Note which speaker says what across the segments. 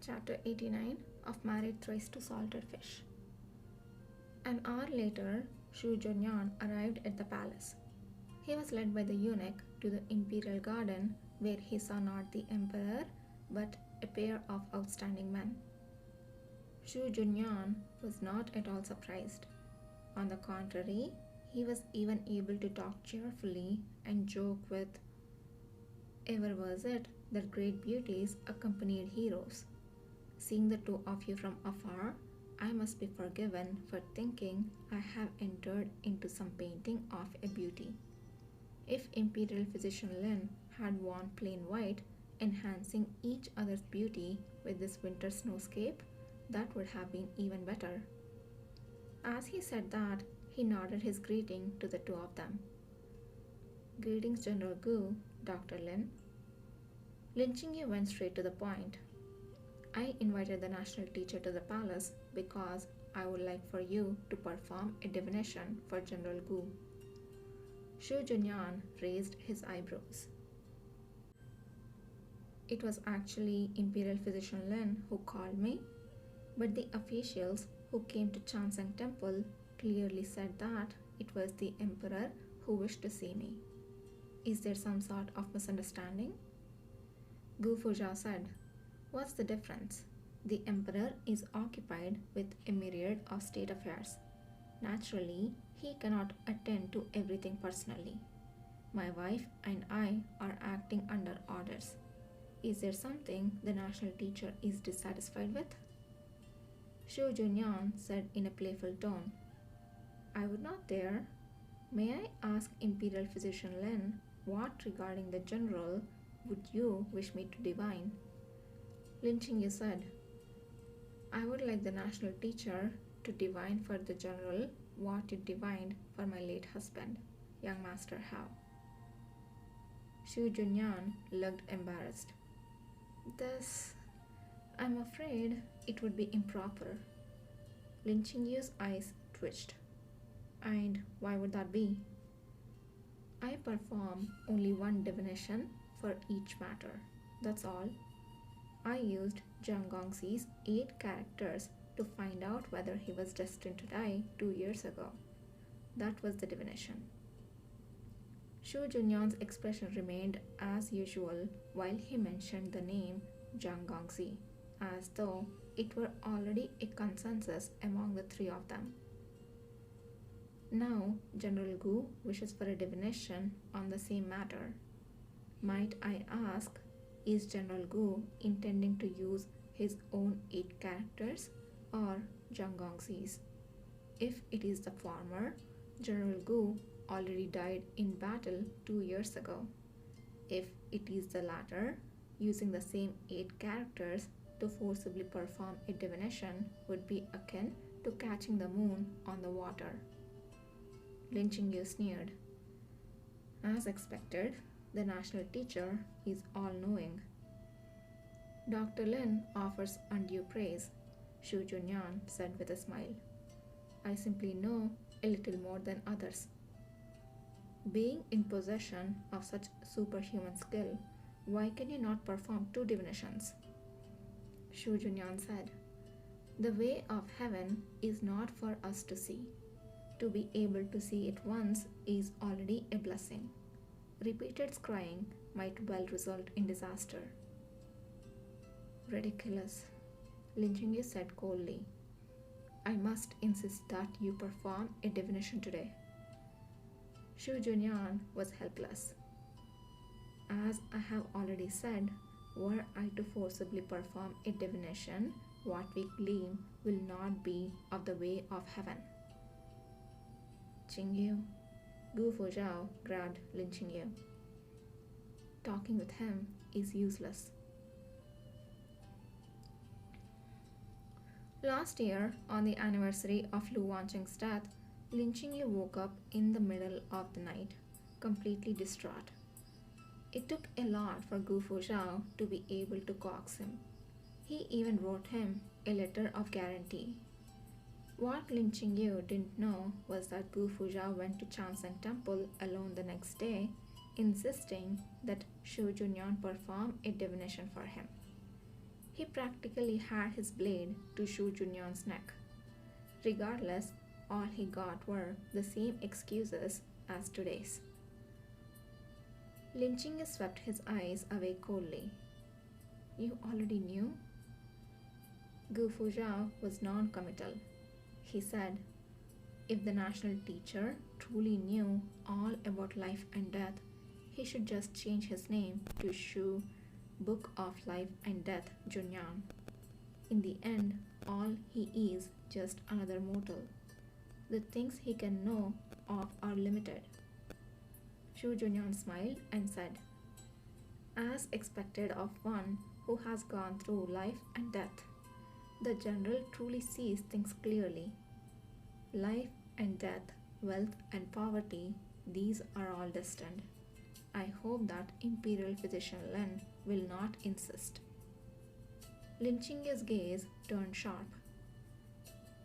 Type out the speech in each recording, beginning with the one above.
Speaker 1: Chapter 89 of Married Thrice to Salted Fish. An hour later, Shu Junyan arrived at the palace. He was led by the eunuch to the imperial garden, where he saw not the emperor but a pair of outstanding men. Shu Junyan was not at all surprised. On the contrary, he was even able to talk cheerfully and joke with, "Ever was it that great beauties accompanied heroes? Seeing the two of you from afar, I must be forgiven for thinking I have entered into some painting of a beauty." If Imperial Physician Lin had worn plain white, enhancing each other's beauty with this winter snowscape, that would have been even better. As he said that, he nodded his greeting to the two of them. "Greetings, General Gu, Dr. Lin." Lin Qingyu went straight to the point. "I invited the national teacher to the palace because I would like for you to perform a divination for General Gu." Shu Junyan raised his eyebrows. "It was actually Imperial Physician Lin who called me, but the officials who came to Chanseng Temple clearly said that it was the Emperor who wished to see me. Is there some sort of misunderstanding?" Gu Fuzhao said, "What's the difference? The Emperor is occupied with a myriad of state affairs. Naturally, he cannot attend to everything personally. My wife and I are acting under orders. Is there something the national teacher is dissatisfied with?" Shu Junyan said in a playful tone, "I would not dare. May I ask Imperial Physician Lin, what regarding the general would you wish me to divine?" Lin Qingyu said, "I would like the national teacher to divine for the general what you divined for my late husband, young Master Hao." Shu Junyan looked embarrassed. "This, I'm afraid it would be improper." Lin Qingyu's eyes twitched. "And why would that be?" "I perform only one divination for each matter. That's all. I used Zhang Gongxi's 8 characters to find out whether he was destined to die 2 years ago. That was the divination." Shu Junyan's expression remained as usual while he mentioned the name Zhang Gongxi, as though it were already a consensus among the three of them. Now General Gu wishes for a divination on the same matter. Might I ask, is General Gu intending to use his own 8 characters or Zhang Gongxi's? If it is the former, General Gu already died in battle 2 years ago. If it is the latter, using the same 8 characters to forcibly perform a divination would be akin to catching the moon on the water. Lin Qingyu sneered. As expected, the national teacher is all-knowing. "Dr. Lin offers undue praise," Shu Junyan said with a smile. "I simply know a little more than others." "Being in possession of such superhuman skill, why can you not perform 2 divinations?" Shu Junyan said, "The way of heaven is not for us to see. To be able to see it once is already a blessing. Repeated scrying might well result in disaster." "Ridiculous," Lin Qingyu said coldly. "I must insist that you perform a divination today." Shu Junyan was helpless. "As I have already said, were I to forcibly perform a divination, what we glean will not be of the way of heaven." "Qingyu," Gu Fuzhao grabbed Lin Qingyu. "Talking with him is useless." Last year, on the anniversary of Lu Wancheng's death, Lin Qingyu woke up in the middle of the night, completely distraught. It took a lot for Gu Fuzhao to be able to coax him. He even wrote him a letter of guarantee. What Lin Qingyu didn't know was that Gu Fuzhao went to Chanseng Temple alone the next day, insisting that Shu Junyan perform a divination for him. He practically had his blade to Shu Junyon's neck. Regardless, all he got were the same excuses as today's. Lin Jingyi swept his eyes away coldly. You already knew? Gu Fuzhao was non-committal. He said, if the national teacher truly knew all about life and death, he should just change his name to Shu Book of Life and Death Junyan. In the end, all he is just another mortal. The things he can know of are limited. Shu Junyan smiled and said, as expected of one who has gone through life and death, the general truly sees things clearly. Life and death, wealth and poverty, these are all destined. I hope that Imperial Physician Len will not insist. Lin Jingyi's gaze turned sharp.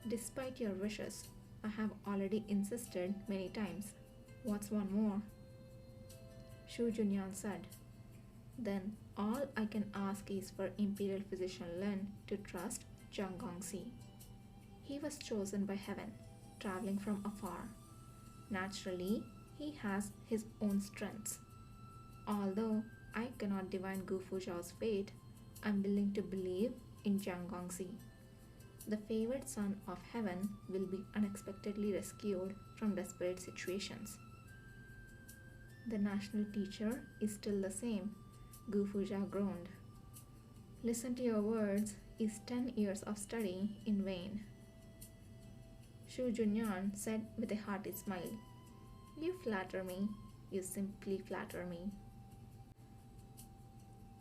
Speaker 1: Despite your wishes, I have already insisted many times. What's one more? Shu Junyan said. Then all I can ask is for Imperial Physician Len to trust Jiang Gongxi. He was chosen by heaven, traveling from afar. Naturally, he has his own strengths. Although I cannot divine Gu Fuzhao's fate, I'm willing to believe in Jiang Gongxi. The favored son of heaven will be unexpectedly rescued from desperate situations. The national teacher is still the same, Gu Fuzhao groaned. Listen to your words is 10 years of study in vain. Shu Junyan said with a hearty smile, you flatter me, you simply flatter me.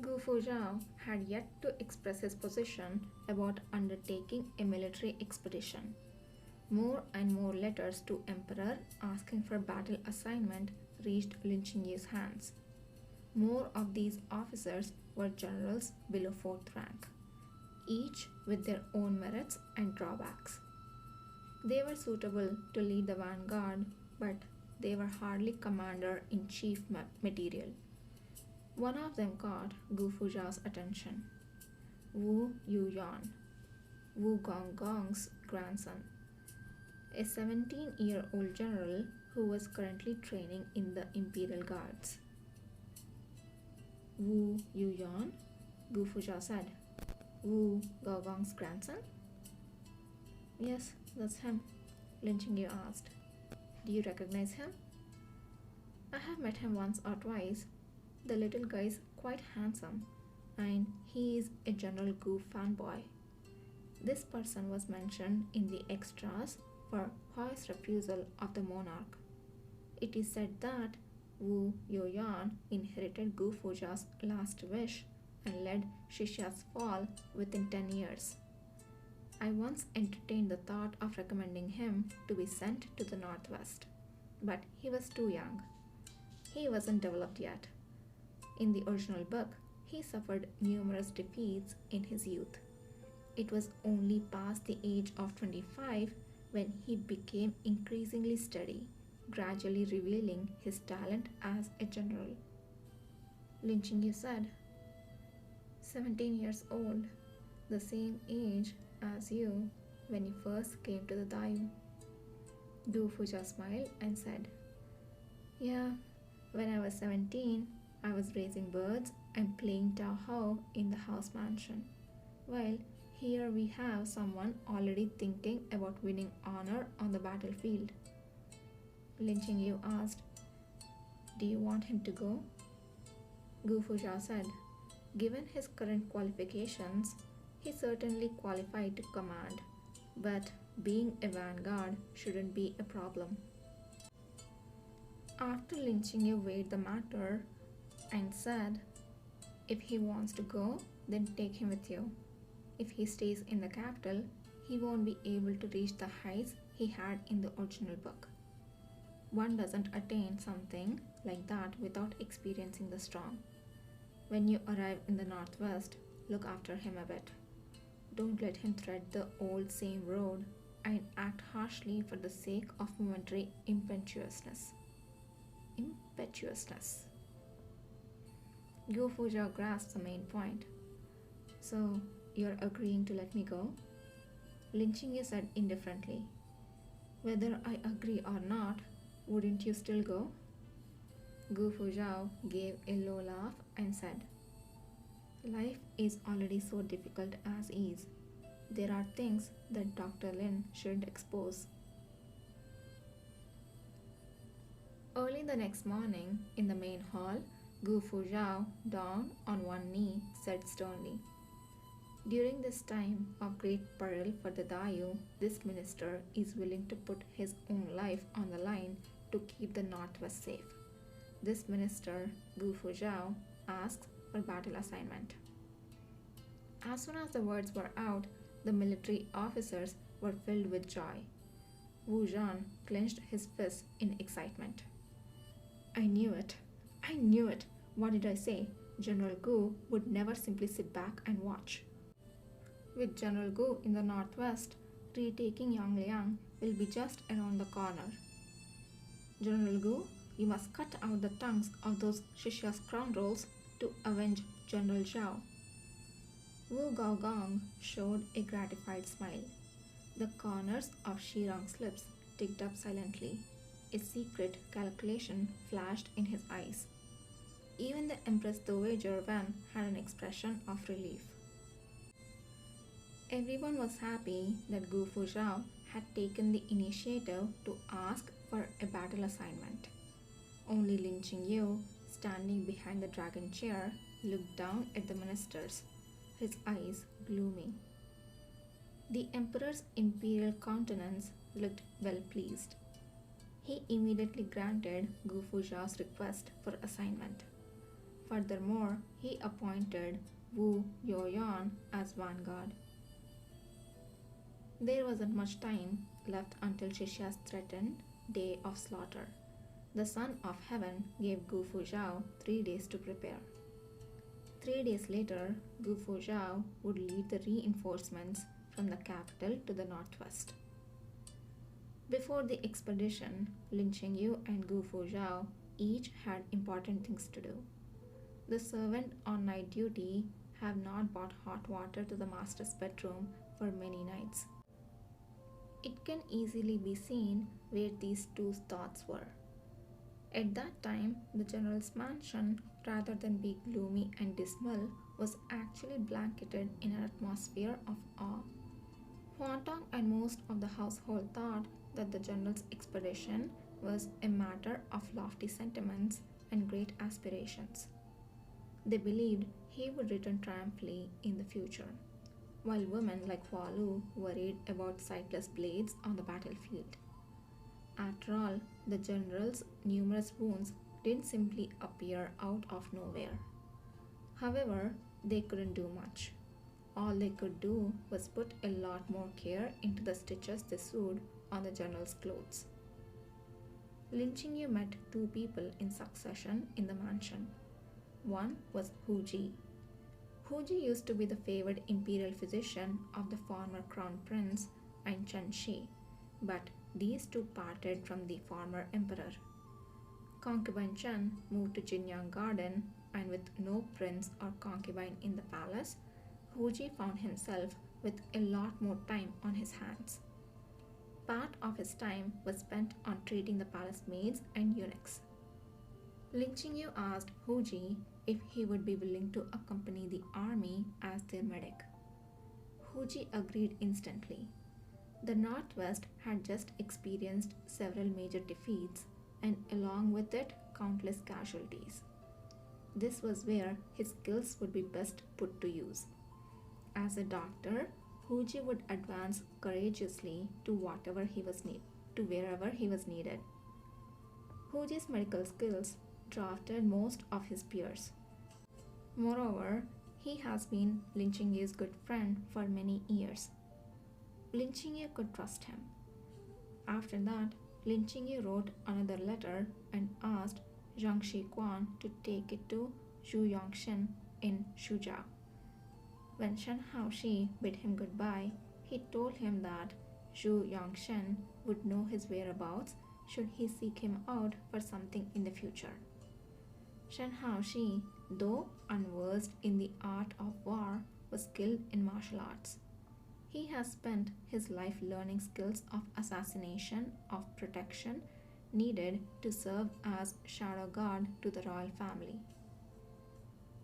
Speaker 1: Gu Fuzhao had yet to express his position about undertaking a military expedition. More and more letters to Emperor asking for battle assignment reached Lin Jingyi's hands. More of these officers were generals below 4th rank, each with their own merits and drawbacks. They were suitable to lead the vanguard, but they were hardly commander-in-chief material. One of them caught Gu Fuzhao's attention. Wu Yuyan, Wu Gonggong's grandson, a 17-year-old general who was currently training in the Imperial Guards. Wu Yuyan, Gu Fuzhao said. Wu Gonggong's grandson? Yes, that's him, Lin Jingyi asked. Do you recognize him? I have met him once or twice. The little guy is quite handsome, and he is a General Gu fanboy. This person was mentioned in the extras for Huai's refusal of the monarch. It is said that Wu Yuyan inherited Gu Fuzhao's last wish and led Xixua's fall within 10 years. I once entertained the thought of recommending him to be sent to the northwest, but he was too young. He wasn't developed yet. In the original book, he suffered numerous defeats in his youth. It was only past the age of 25 when he became increasingly steady, gradually revealing his talent as a general. Lin Jingyi said, 17 years old, the same age as you when you first came to the Daiyu. Gu Fuzhao smiled and said, yeah, when I was 17, I was raising birds and playing Tao Hao in the house mansion. Well, here we have someone already thinking about winning honor on the battlefield. Lin Jingyi asked, do you want him to go? Gu Fuzhao said, given his current qualifications, he certainly qualified to command, but being a vanguard shouldn't be a problem. After Lin Jingyi weighed the matter and said, if he wants to go, then take him with you. If he stays in the capital, he won't be able to reach the heights he had in the original book. One doesn't attain something like that without experiencing the storm. When you arrive in the northwest, look after him a bit. Don't let him tread the old same road and act harshly for the sake of momentary impetuousness. Gu Fuzhao grasped the main point. So, You're agreeing to let me go? Lin Qingyu said indifferently. Whether I agree or not, wouldn't you still go? Gu Fuzhao gave a low laugh and said, Life is already so difficult as is. There are things that Dr. Lin shouldn't expose. Early the next morning, in the main hall, Gu Fuzhao, down on one knee, said sternly, During this time of great peril for the Dayu, this minister is willing to put his own life on the line to keep the Northwest safe. This minister, Gu Fuzhao, asks for battle assignment. As soon as the words were out, the military officers were filled with joy. Wu Zhan clenched his fists in excitement. I knew it. I knew it. What did I say? General Gu would never simply sit back and watch. With General Gu in the northwest, retaking Yangliang will be just around the corner. General Gu, you must cut out the tongues of those Shishya scoundrels to avenge General Zhao. Wu Gaogong showed a gratified smile. The corners of Shirang's lips ticked up silently. A secret calculation flashed in his eyes. Even the Empress Dowager Wan had an expression of relief. Everyone was happy that Gu Fuzhao had taken the initiative to ask for a battle assignment. Only Lin Qingyu, standing behind the dragon chair, looked down at the ministers, his eyes gloomy. The emperor's imperial countenance looked well pleased. He immediately granted Gu Fuzhao's request for assignment. Furthermore, he appointed Wu Yoyan as vanguard. There wasn't much time left until Shishya's threatened day of slaughter. The Son of Heaven gave Gu Fuzhao 3 days to prepare. 3 days later, Gu Fuzhao would lead the reinforcements from the capital to the northwest. Before the expedition, Lin Qingyu and Gu Fuzhao each had important things to do. The servant on night duty have not brought hot water to the master's bedroom for many nights. It can easily be seen where these two thoughts were. At that time, the general's mansion, rather than be gloomy and dismal, was actually blanketed in an atmosphere of awe. Huan Tong and most of the household thought that the general's expedition was a matter of lofty sentiments and great aspirations. They believed he would return triumphantly in the future, while women like Hua Lu worried about sightless blades on the battlefield. After all, the general's numerous wounds didn't simply appear out of nowhere. However, they couldn't do much. All they could do was put a lot more care into the stitches they sewed on the general's clothes. Lin Qingyu met 2 people in succession in the mansion. One was Hu Ji. Hu Ji used to be the favored imperial physician of the former crown prince and Chen Shi, but these two parted from the former emperor. Concubine Chen moved to Jinyang Garden, and with no prince or concubine in the palace, Hu Ji found himself with a lot more time on his hands. Part of his time was spent on treating the palace maids and eunuchs. Lin Qingyu asked Hu Ji if he would be willing to accompany the army as their medic. Hu Ji agreed instantly. The Northwest had just experienced several major defeats, and along with it, countless casualties. This was where his skills would be best put to use. As a doctor, Hu Ji would advance courageously to wherever he was needed. Hu Ji's medical skills drafted most of his peers. Moreover, he has been Lin Qingyu's good friend for many years. Lin Qingyu could trust him. After that, Lin Qingyu wrote another letter and asked Zhang Shiquan to take it to Zhu Yongxin in Shujiao. When Shen Haoshi bid him goodbye, he told him that Zhu Yongxin would know his whereabouts should he seek him out for something in the future. Shen Haoshi, though unversed in the art of war, was skilled in martial arts. He has spent his life learning skills of assassination, of protection, needed to serve as shadow guard to the royal family.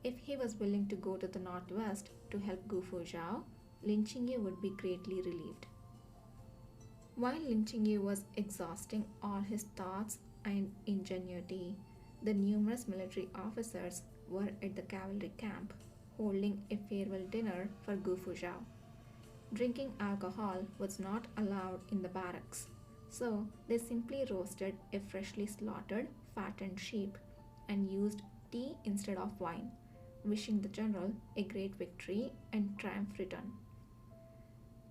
Speaker 1: If he was willing to go to the northwest to help Gu Fuzhao, Lin Qingyu would be greatly relieved. While Lin Qingyu was exhausting all his thoughts and ingenuity, the numerous military officers were at the cavalry camp, holding a farewell dinner for Gu Fuzhao. Drinking alcohol was not allowed in the barracks, so they simply roasted a freshly slaughtered, fattened sheep and used tea instead of wine, wishing the general a great victory and triumph return.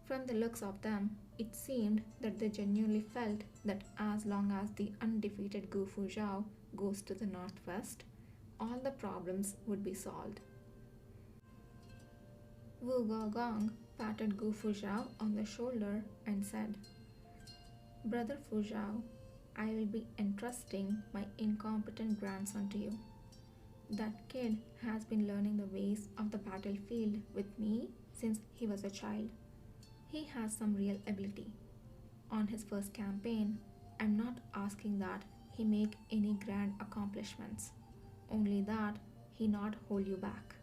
Speaker 1: From the looks of them, it seemed that they genuinely felt that as long as the undefeated Gu Fuzhao goes to the northwest, all the problems would be solved. Wu Gaogong patted Gu Fuzhao on the shoulder and said, "Brother Fuzhao, I will be entrusting my incompetent grandson to you. That kid has been learning the ways of the battlefield with me since he was a child. He has some real ability. On his first campaign, I'm not asking that he make any grand accomplishments, only that he not hold you back."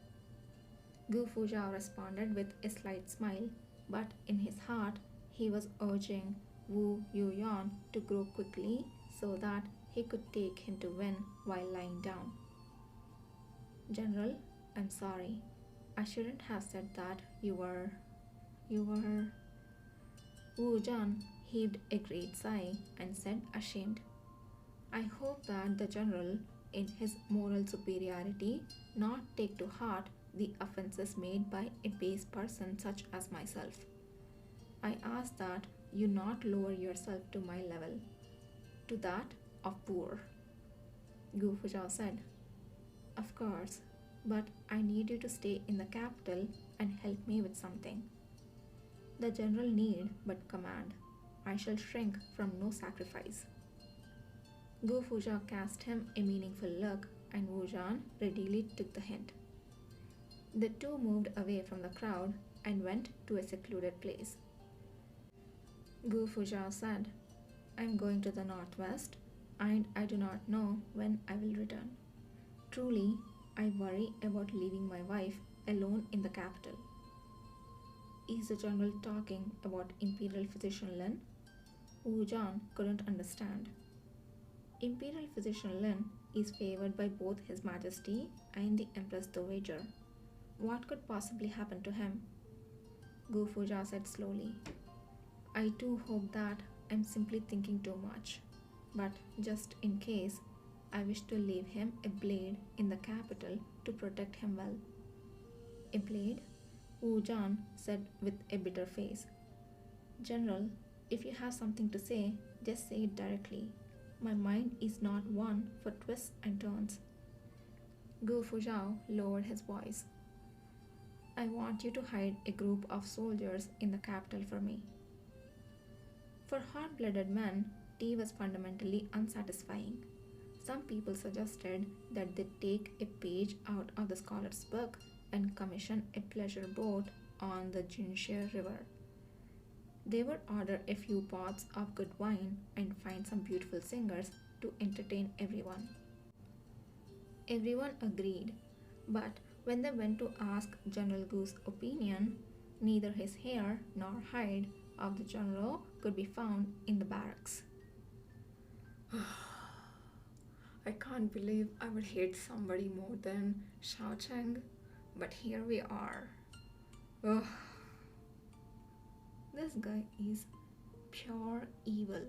Speaker 1: Gu Fuzhao responded with a slight smile, but in his heart he was urging Wu Yuyan to grow quickly so that he could take him to win while lying down. "General, I'm sorry. I shouldn't have said that you were. Wu Zhan heaved a great sigh and said, ashamed, "I hope that the general, in his moral superiority, not take to heart the offenses made by a base person such as myself. I ask that you not lower yourself to my level, to that of poor." Gu Fuzhao said, "Of course, but I need you to stay in the capital and help me with something." "The general need but command. I shall shrink from no sacrifice." Gu Fuzhao cast him a meaningful look, and Wu Zhan readily took the hint. The two moved away from the crowd and went to a secluded place. Gu Fuzhao said, "I'm going to the northwest, and I do not know when I will return. Truly, I worry about leaving my wife alone in the capital." "Is the general talking about Imperial Physician Lin?" Wu Zhan couldn't understand. "Imperial Physician Lin is favored by both His Majesty and the Empress Dowager. What could possibly happen to him?" Gu Fuzhao said slowly, "I too hope that I'm simply thinking too much. But just in case, I wish to leave him a blade in the capital to protect him well." "A blade?" Wu Zhan said with a bitter face. "General, if you have something to say, just say it directly. My mind is not one for twists and turns." Gu Fuzhao lowered his voice. "I want you to hide a group of soldiers in the capital for me." For hot-blooded men, tea was fundamentally unsatisfying. Some people suggested that they take a page out of the scholar's book and commission a pleasure boat on the Jinshe River. They would order a few pots of good wine and find some beautiful singers to entertain everyone. Everyone agreed, but when they went to ask General Gu's opinion, neither his hair nor hide of the general could be found in the barracks. I can't believe I would hate somebody more than Shao Cheng, but here we are. Ugh. This guy is pure evil.